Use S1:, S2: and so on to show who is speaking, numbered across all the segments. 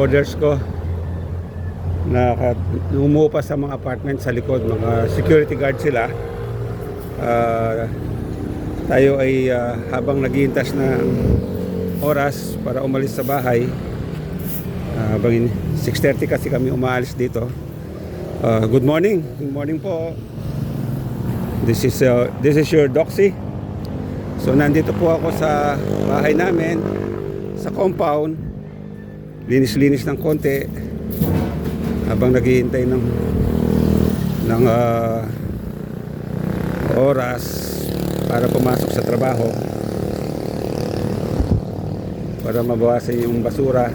S1: orders ko na lumupa sa mga apartment sa likod, mga security guard sila. Tayo ay habang naghihintas ng oras para umalis sa bahay, habang 6:30 kasi kami umaalis dito. Good morning po. This is your Doxy. So nandito po ako sa bahay namin, sa compound. Linis-linis ng konti habang naghihintay ng oras para pumasok sa trabaho, para mabawasan yung basura.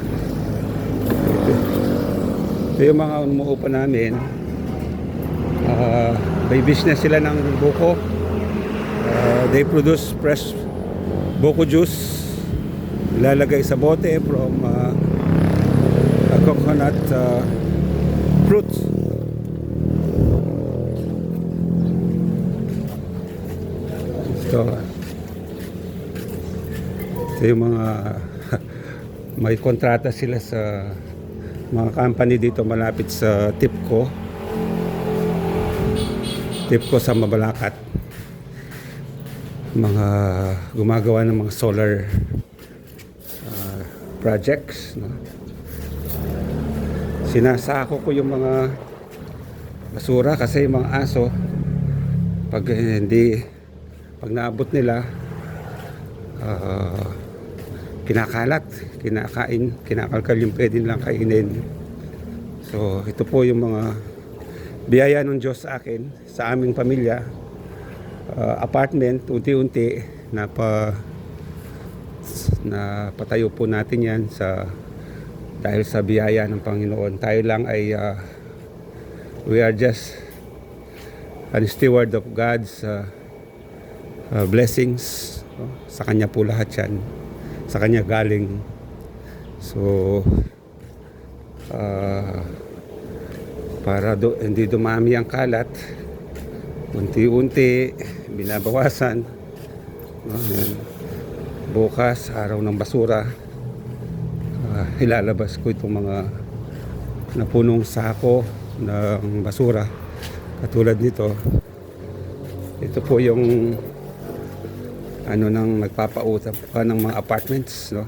S1: Ito yung mga umuupa namin. May business sila ng buko. They produce fresh buko juice, ilalagay sa bote from coconut fruit. Ito yung mga may kontrata sila sa mga company dito malapit sa Tipco sa Mabalacat. Mga gumagawa ng mga solar projects, no? Sinasako ko yung mga basura kasi yung mga aso pag naabot nila, kinakalat, kinakalkal yung pwede nilang kainin. So ito po yung mga biyaya ng Diyos sa akin, sa aming pamilya. Apartment, unti-unti napatayo po natin yan dahil sa biyaya ng Panginoon. Tayo lang ay we are just a steward of God's blessings, no? Sa Kanya po lahat yan, sa Kanya galing. So para hindi dumami ang kalat, unti-unti binabawasan, no? Bukas, araw ng basura, ilalabas ko itong mga napunong sako ng basura katulad nito. Ito po yung nang nagpapautap ka ng mga apartments, no?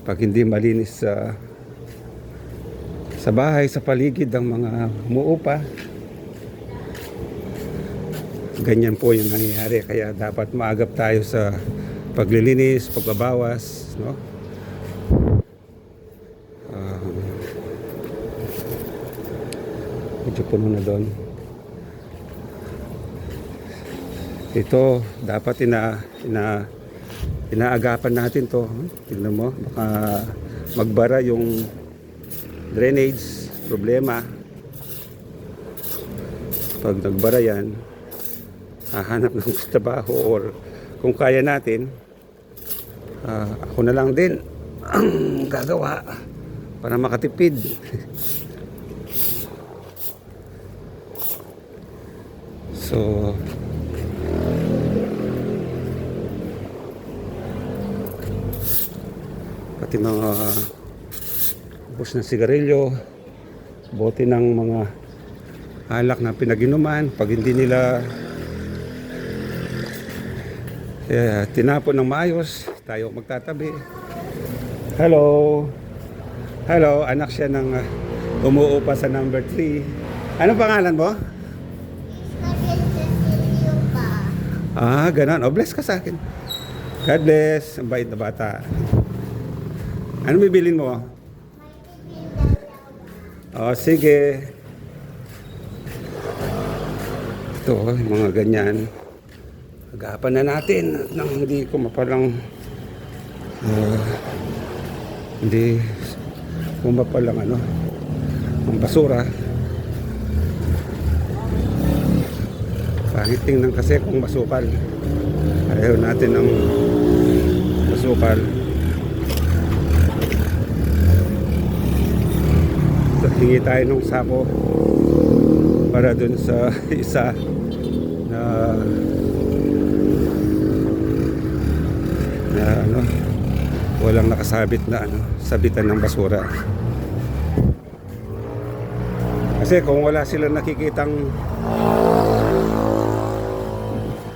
S1: Pag hindi malinis sa bahay, sa paligid ng mga umuupa, ganyan po yung nangyayari. Kaya dapat maagap tayo sa paglilinis, pagbabawas, no? Medyo puno na doon. Ito dapat inaagapan natin to. Tingnan mo, baka magbara yung drainage, problema. Pag nagbara yan, hahanap ng trabaho, or kung kaya natin, ako na lang din ang gagawa para makatipid. So pati mga ubos na sigarilyo, bote ng mga alak na pinaginuman, pag hindi nila tinapon ng maayos, tayo magtatabi. Hello, anak siya ng umuupa sa number 3. Ano pangalan mo? Ganon. Bless ka sa akin. God bless. Ang bait na bata. Ano bibilin mo? Sige. Ito, yung mga ganyan. Agapan na natin nang hindi ko mapalang hindi kumapalang ang basura. Pangit tingnan kasi kung masukal. Ayaw natin ng masukal. So, hingi tayo ng sako para dun sa isa na walang nakasabit na sabitan ng basura. Kasi kung wala silang nakikitang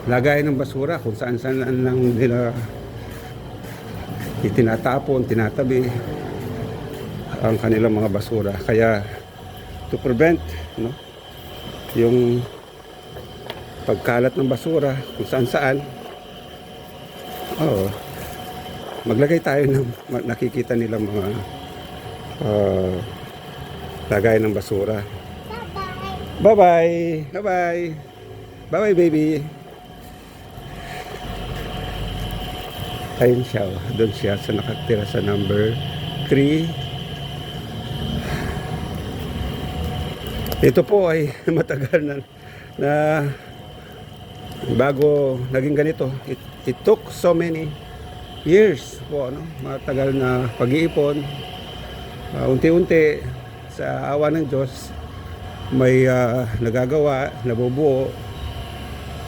S1: lagayan ng basura kung saan-saan lang nila itinatapon, tinatabi ang kanilang mga basura. Kaya to prevent yung pagkalat ng basura kung saan-saan, maglagay tayo ng nakikita nilang mga lagayan ng basura. Bye-bye! Bye-bye! Bye-bye, baby! Ayun siya, doon siya sa nakatira sa number 3. Ito po ay matagal na bago naging ganito. It took so many years po, matagal na pag-iipon. Unti-unti sa awa ng Diyos may nagagawa, nabubuo.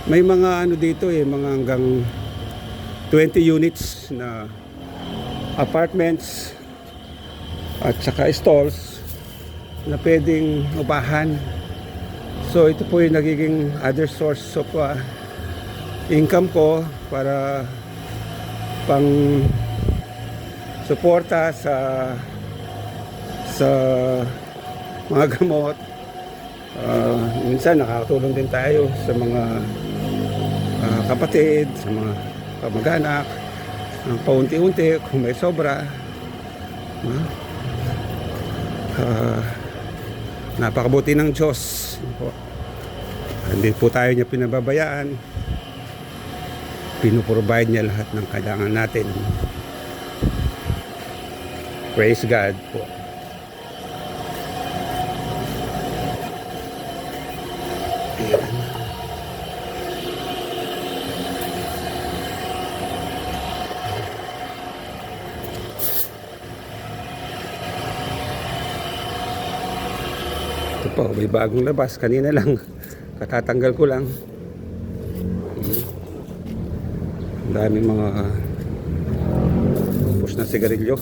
S1: May mga dito mga hanggang 20 units na apartments at saka stalls na pwedeng upahan. So ito po yung nagiging other source of income ko para pang suporta sa mga gamot. Minsan nakakatulong din tayo sa mga kapatid, sa mga kamag-anak, paunti-unti kung may sobra. Napakabuti ng Diyos. Hindi po tayo niya pinababayaan. Pinuprovide niya lahat ng kailangan natin. Praise God po. Ayan. Ito po, may bagong labas. Kanina lang, katatanggal ko lang. Ang daming mga push na sigarilyo.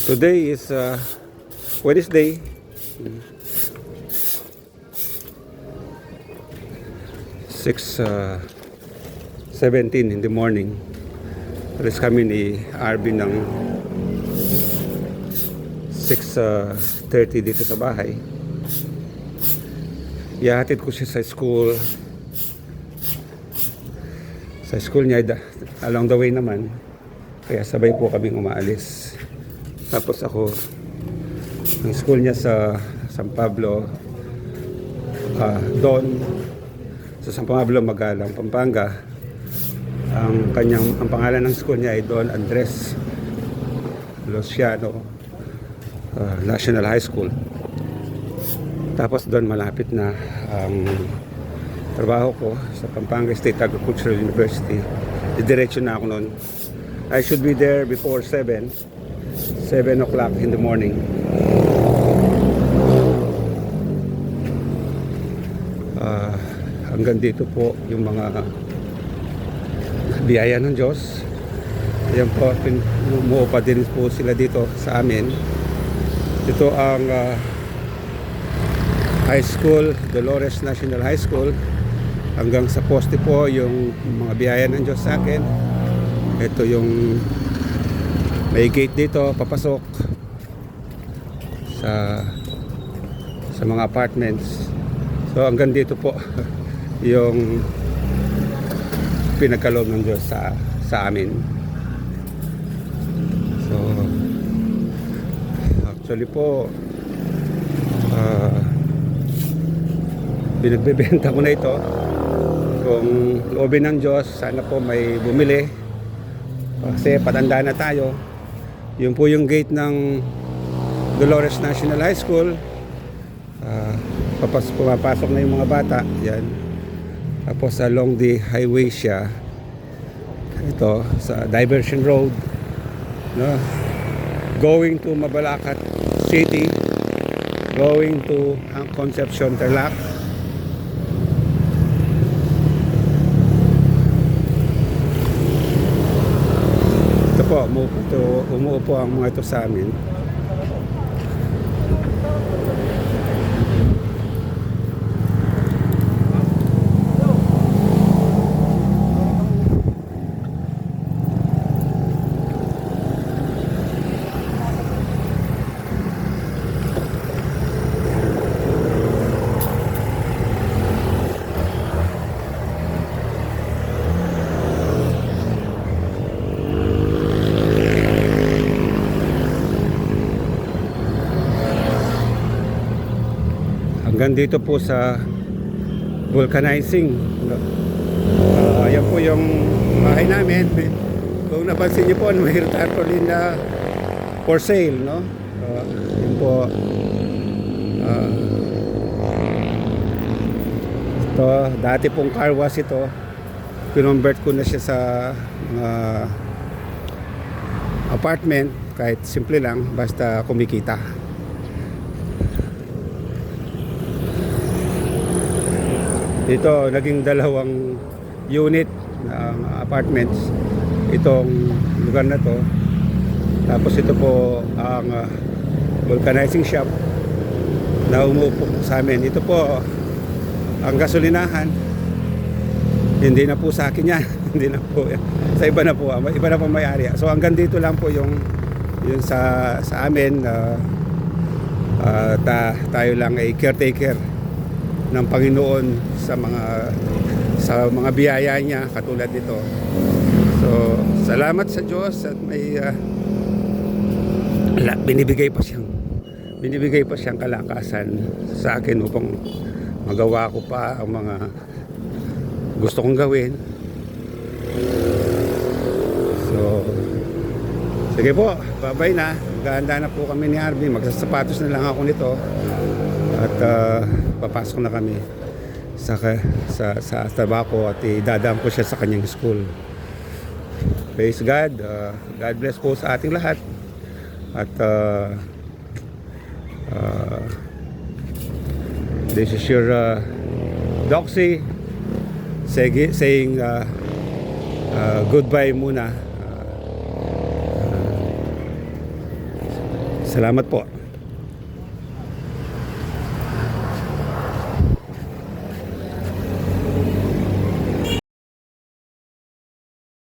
S1: Today is Wednesday. 6:17 in the morning. Alis kami ni Arvin ng 6:30 dito sa bahay. Ihahatid ko siya sa school. Sa school niya, along the way naman. Kaya sabay po kaming umaalis. Tapos ako, ang school niya sa San Pablo, doon sa San Pablo, Magalang, Pampanga. Ang pangalan ng school niya ay Don Andres Luciano National High School. Tapos doon malapit na ang trabaho ko sa Pampanga State Agricultural University. Diretso na ako noon. I should be there before 7 o'clock in the morning. Hanggang dito po yung mga biyaya ng Diyos. Ayan po, umuupa din po sila dito sa amin. Ito ang high school, Dolores National High School. Hanggang sa poste po yung mga biyaya ng Diyos sa akin. Ito yung may gate dito, papasok sa mga apartments. So hanggang dito po yung pinagkaloob ng Diyos sa amin. So actually po pinagbebenta ko na ito. Kung loobin ng Diyos, sana po may bumili kasi patanda na tayo. Yun po yung gate ng Dolores National High School. Pumapasok na yung mga bata. Yan. Tapos along the highway siya. Ito, sa Diversion Road. no? Going to Mabalacat City, going to Concepcion, Tarlac. Ito po, umuupo ang mga ito sa amin. Hanggang dito po sa vulcanizing. Ayan po yung bahay namin. Kung napansin niyo po, may tarpaulin na for sale, no? Yun po. Ito, dati pong car wash ito. Kinonvert ko na siya sa apartment, kahit simple lang, basta kumikita. Dito naging dalawang unit ng apartments itong lugar na to. Tapos ito po ang vulcanizing shop na umuupo sa amin. Ito po ang gasolinahan. Hindi na po sa akin yan. Hindi na po. Sa iba na po. Iba na po may-ari. So hanggang dito lang po yung sa amin. Tayo lang ay caretaker ng Panginoon sa mga biyaya niya katulad nito. So salamat sa Diyos at may binibigay pa siyang kalakasan sa akin upang magawa ko pa ang mga gusto kong gawin. So sige po, bye-bye na. Ganda na po kami ni Arvin. Magsasapatos na lang ako nito at papasok na kami sa trabaho at idadaan ko siya sa kanyang school. Praise God. God bless po sa ating lahat. At this is your Doxy saying goodbye muna. Salamat po.